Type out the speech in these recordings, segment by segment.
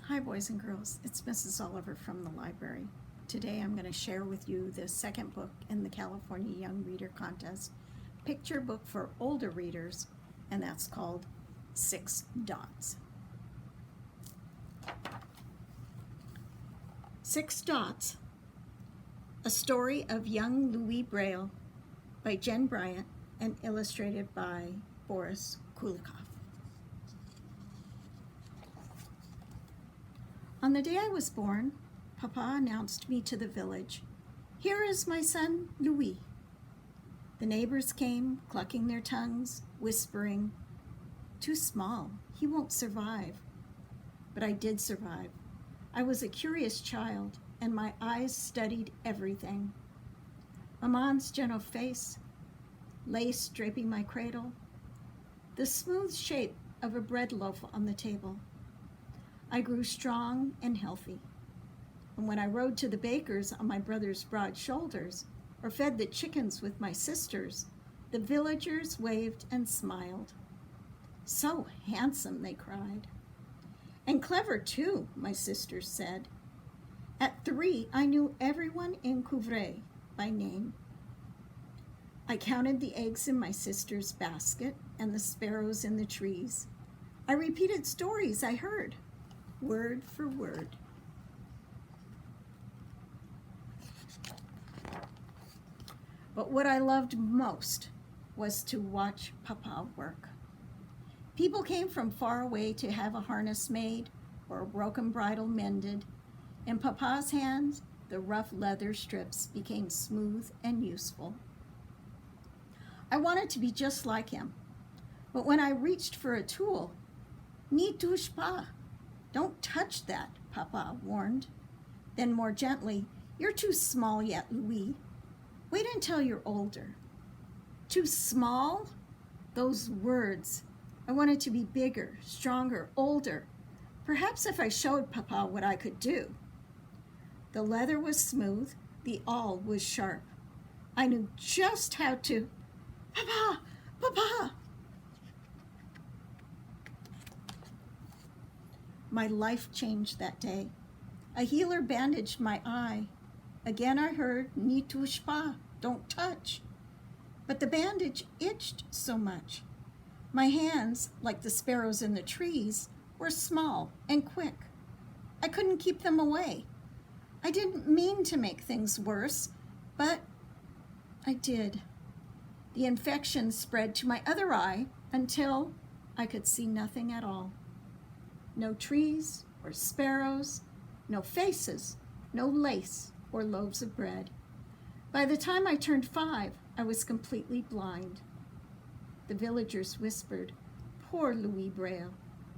Hi boys and girls, it's Mrs. Oliver from the library. Today I'm going to share with you the second book in the California Young Reader Contest picture book for older readers, and that's called 6 Dots. 6 Dots, a story of young Louis Braille by Jen Bryant and illustrated by Boris Kulikoff. On the day I was born, Papa announced me to the village. "Here is my son, Louis." The neighbors came, clucking their tongues, whispering, "Too small, he won't survive." But I did survive. I was a curious child, and my eyes studied everything. Maman's gentle face, lace draping my cradle, the smooth shape of a bread loaf on the table. I grew strong and healthy. And when I rode to the baker's on my brother's broad shoulders, or fed the chickens with my sisters, the villagers waved and smiled. "So handsome," they cried. "And clever too," my sisters said. At 3, I knew everyone in Couvray by name. I counted the eggs in my sister's basket and the sparrows in the trees. I repeated stories I heard, word for word. But what I loved most was to watch Papa work. People came from far away to have a harness made or a broken bridle mended. In Papa's hands, the rough leather strips became smooth and useful. I wanted to be just like him, but when I reached for a tool, "N'y touche pas." "Don't touch that," Papa warned. Then more gently, "You're too small yet, Louis. Wait until you're older." Too small? Those words. I wanted to be bigger, stronger, older. Perhaps if I showed Papa what I could do. The leather was smooth, the awl was sharp. I knew just how to... "Papa! Papa!" My life changed that day. A healer bandaged my eye. Again I heard, "N'y touche pas," don't touch. But the bandage itched so much. My hands, like the sparrows in the trees, were small and quick. I couldn't keep them away. I didn't mean to make things worse, but I did. The infection spread to my other eye until I could see nothing at all. No trees or sparrows, no faces, no lace or loaves of bread. By the time I turned 5, I was completely blind. The villagers whispered, "Poor Louis Braille,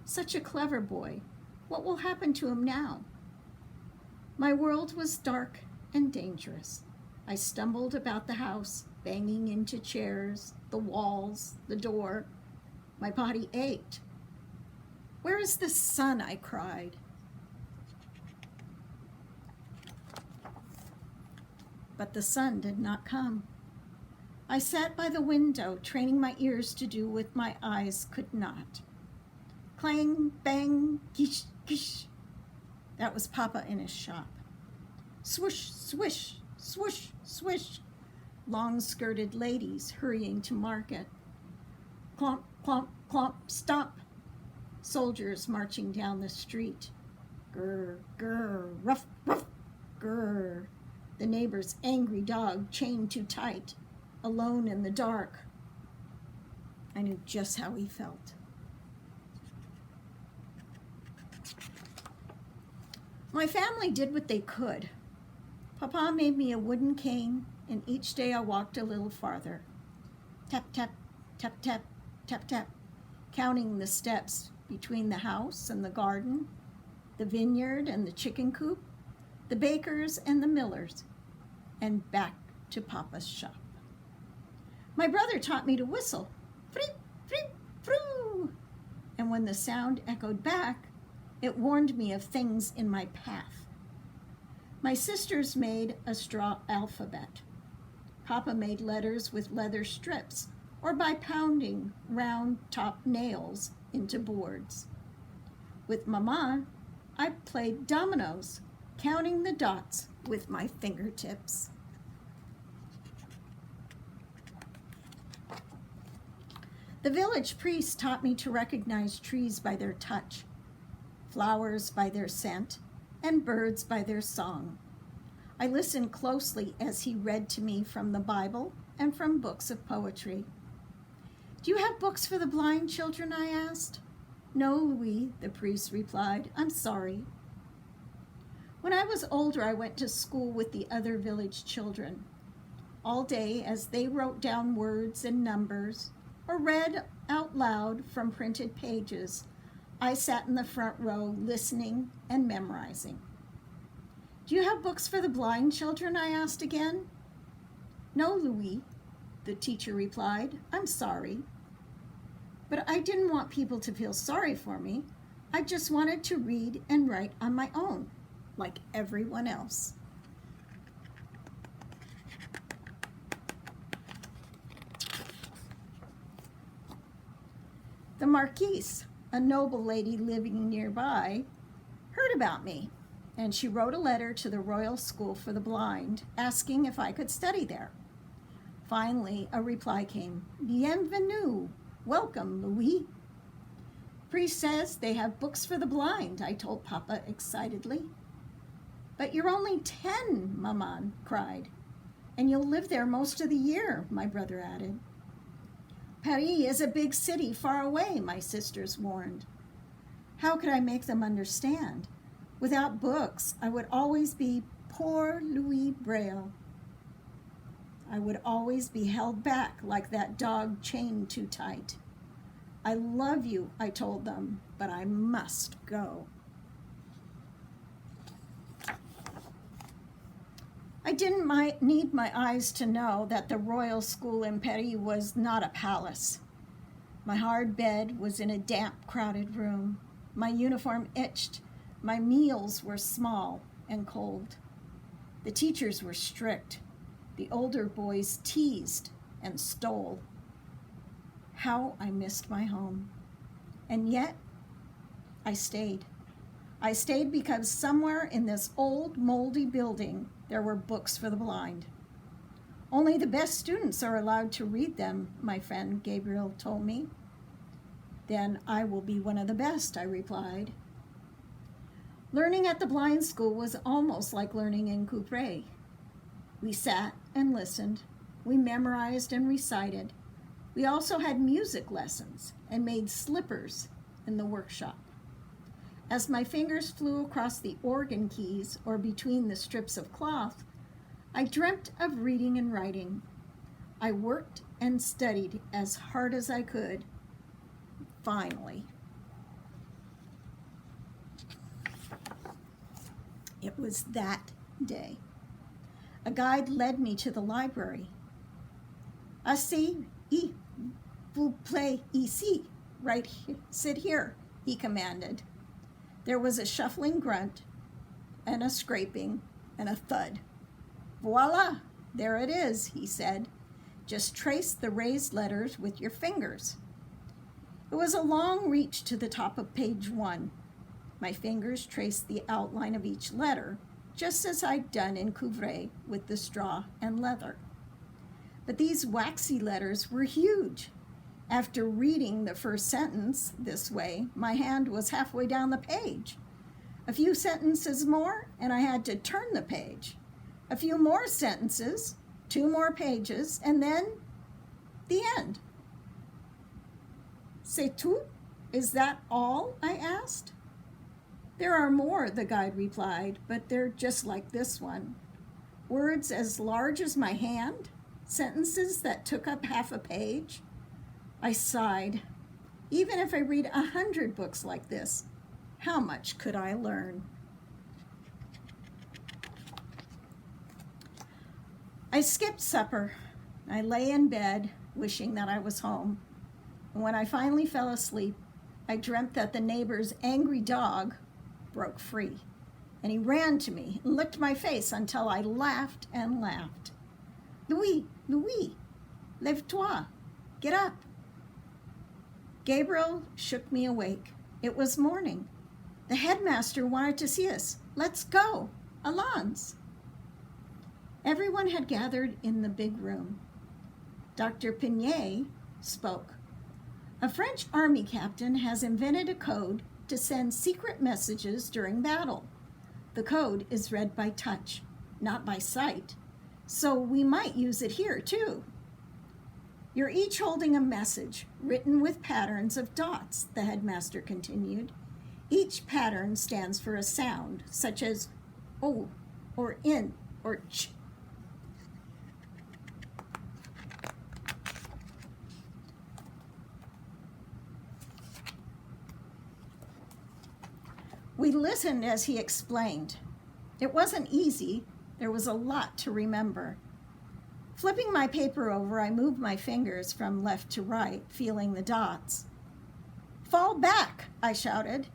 such a clever boy. What will happen to him now?" My world was dark and dangerous. I stumbled about the house, banging into chairs, the walls, the door. My body ached. "Where is the sun?" I cried. But the sun did not come. I sat by the window, training my ears to do what my eyes could not. Clang, bang, gish, gish. That was Papa in his shop. Swoosh, swish, swoosh, swish. Long-skirted ladies hurrying to market. Clomp, clomp, clomp, stomp. Soldiers marching down the street. Grr, grr, ruff, ruff, grr. The neighbor's angry dog chained too tight, alone in the dark. I knew just how he felt. My family did what they could. Papa made me a wooden cane, and each day I walked a little farther. Tap, tap, tap, tap, tap, tap, counting the steps between the house and the garden, the vineyard and the chicken coop, the bakers and the millers, and back to Papa's shop. My brother taught me to whistle, "Freep, freep, froo," and when the sound echoed back, it warned me of things in my path. My sisters made a straw alphabet. Papa made letters with leather strips or by pounding round top nails into boards. With Mama, I played dominoes, counting the dots with my fingertips. The village priest taught me to recognize trees by their touch, flowers by their scent, and birds by their song. I listened closely as he read to me from the Bible and from books of poetry. "Do you have books for the blind children?" I asked. "No, Louis," the priest replied. "I'm sorry." When I was older, I went to school with the other village children. All day, as they wrote down words and numbers or read out loud from printed pages, I sat in the front row listening and memorizing. "Do you have books for the blind children?" I asked again. "No, Louis," the teacher replied. "I'm sorry." But I didn't want people to feel sorry for me. I just wanted to read and write on my own, like everyone else. The Marquise, a noble lady living nearby, heard about me, and she wrote a letter to the Royal School for the Blind asking if I could study there. Finally, a reply came. "Bienvenue, welcome, Louis." "Priest says they have books for the blind," I told Papa excitedly. "But you're only 10, Maman cried. "And you'll live there most of the year," my brother added. "Paris is a big city far away," my sisters warned. How could I make them understand? Without books, I would always be poor Louis Braille. I would always be held back like that dog chained too tight. "I love you," I told them, "but I must go." I didn't need my eyes to know that the Royal School in Paris was not a palace. My hard bed was in a damp, crowded room. My uniform itched. My meals were small and cold. The teachers were strict. The older boys teased and stole. How I missed my home. And yet, I stayed. I stayed because somewhere in this old, moldy building, there were books for the blind. "Only the best students are allowed to read them," my friend Gabriel told me. "Then I will be one of the best," I replied. Learning at the blind school was almost like learning in Coupray. We sat and listened. We memorized and recited. We also had music lessons and made slippers in the workshop. As my fingers flew across the organ keys or between the strips of cloth, I dreamt of reading and writing. I worked and studied as hard as I could. Finally. It was that day. A guide led me to the library. "Asseyez, vous plaît, ici." Right here, sit here, he commanded. There was a shuffling grunt and a scraping and a thud. "Voila, there it is," he said. "Just trace the raised letters with your fingers." It was a long reach to the top of page 1. My fingers traced the outline of each letter, just as I'd done in Couvray with the straw and leather. But these waxy letters were huge. After reading the first sentence this way, my hand was halfway down the page. A few sentences more, and I had to turn the page. A few more sentences, 2 more pages, and then the end. "C'est tout? Is that all?" I asked. "There are more," the guide replied, "but they're just like this one. Words as large as my hand, sentences that took up half a page." I sighed. Even if I read 100 books like this, how much could I learn? I skipped supper. I lay in bed, wishing that I was home. And when I finally fell asleep, I dreamt that the neighbor's angry dog broke free, and he ran to me and licked my face until I laughed and laughed. "Louis, Louis, lève-toi, get up." Gabriel shook me awake. It was morning. The headmaster wanted to see us. Let's go. Allons. Everyone had gathered in the big room. Dr. Pignet spoke. A French army captain has invented a code to send secret messages during battle. The code is read by touch, not by sight, so we might use it here too. You're each holding a message written with patterns of dots, the headmaster continued. Each pattern stands for a sound, such as O, or in, or ch. We listened as he explained. It wasn't easy. There was a lot to remember. Flipping my paper over, I moved my fingers from left to right, feeling the dots. Fall back, I shouted,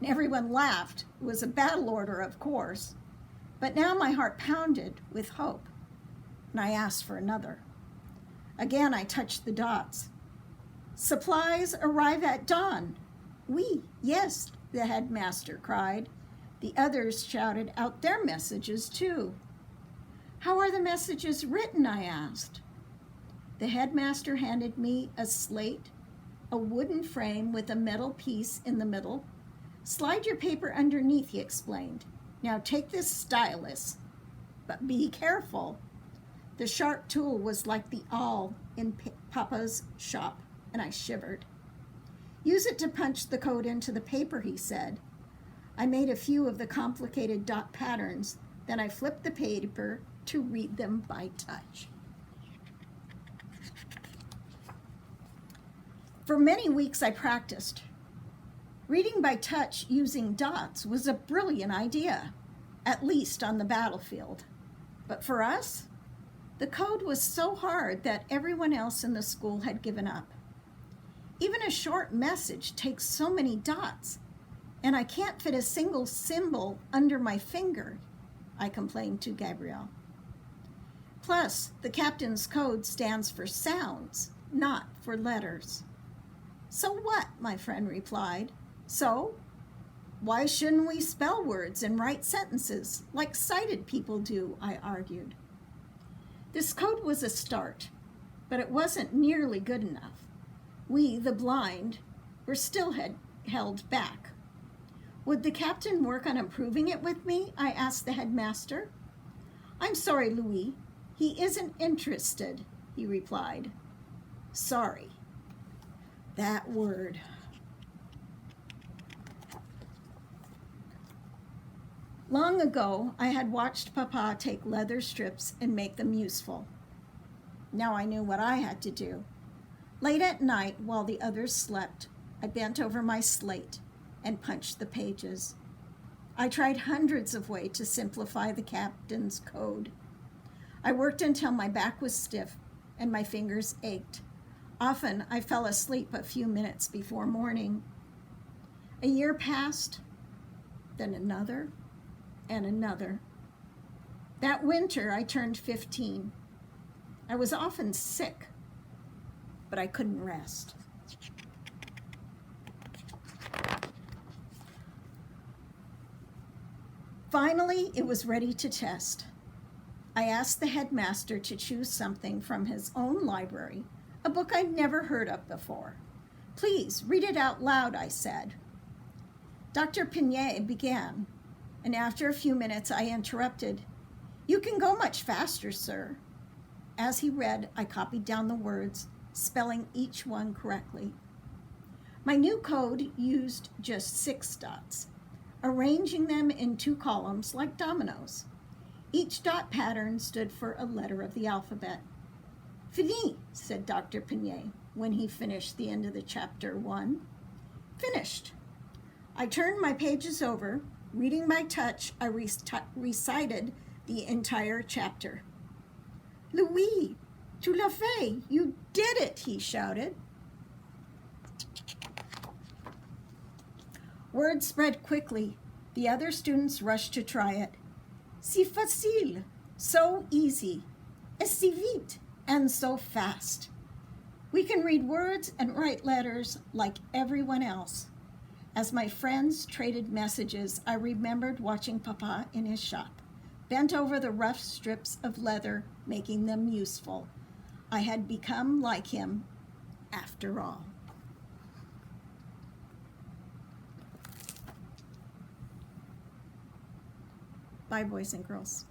and everyone laughed. It was a battle order, of course. But now my heart pounded with hope, and I asked for another. Again, I touched the dots. Supplies arrive at dawn. Oui, yes, the headmaster cried. The others shouted out their messages too. How are the messages written? I asked. The headmaster handed me a slate, a wooden frame with a metal piece in the middle. Slide your paper underneath, he explained. Now take this stylus, but be careful. The sharp tool was like the awl in Papa's shop, and I shivered. Use it to punch the code into the paper, he said. I made a few of the complicated dot patterns, then I flipped the paper to read them by touch. For many weeks I practiced. Reading by touch using dots was a brilliant idea, at least on the battlefield. But for us, the code was so hard that everyone else in the school had given up. Even a short message takes so many dots, and I can't fit a single symbol under my finger, I complained to Gabrielle. Plus, the captain's code stands for sounds, not for letters. So what? My friend replied. So, why shouldn't we spell words and write sentences like sighted people do? I argued. This code was a start, but it wasn't nearly good enough. We, the blind, were still held back. Would the captain work on improving it with me? I asked the headmaster. I'm sorry, Louis. He isn't interested, he replied. Sorry. That word. Long ago, I had watched Papa take leather strips and make them useful. Now I knew what I had to do. Late at night, while the others slept, I bent over my slate and punched the pages. I tried hundreds of ways to simplify the captain's code. I worked until my back was stiff and my fingers ached. Often, I fell asleep a few minutes before morning. A year passed, then another, and another. That winter, I turned 15. I was often sick, but I couldn't rest. Finally, it was ready to test. I asked the headmaster to choose something from his own library, a book I'd never heard of before. Please, read it out loud, I said. Dr. Pignet began, and after a few minutes I interrupted. You can go much faster, sir. As he read, I copied down the words, spelling each one correctly. My new code used just 6 dots, arranging them in 2 columns like dominoes. Each dot pattern stood for a letter of the alphabet. Fini, said Dr. Pignet when he finished the end of the chapter 1. Finished. I turned my pages over. Reading by touch, I recited the entire chapter. Louis, tu l'as fait, you did it, he shouted. Word spread quickly. The other students rushed to try it. Si facile, so easy, et si vite, and so fast. We can read words and write letters like everyone else. As my friends traded messages, I remembered watching Papa in his shop, bent over the rough strips of leather, making them useful. I had become like him after all. Bye, boys and girls.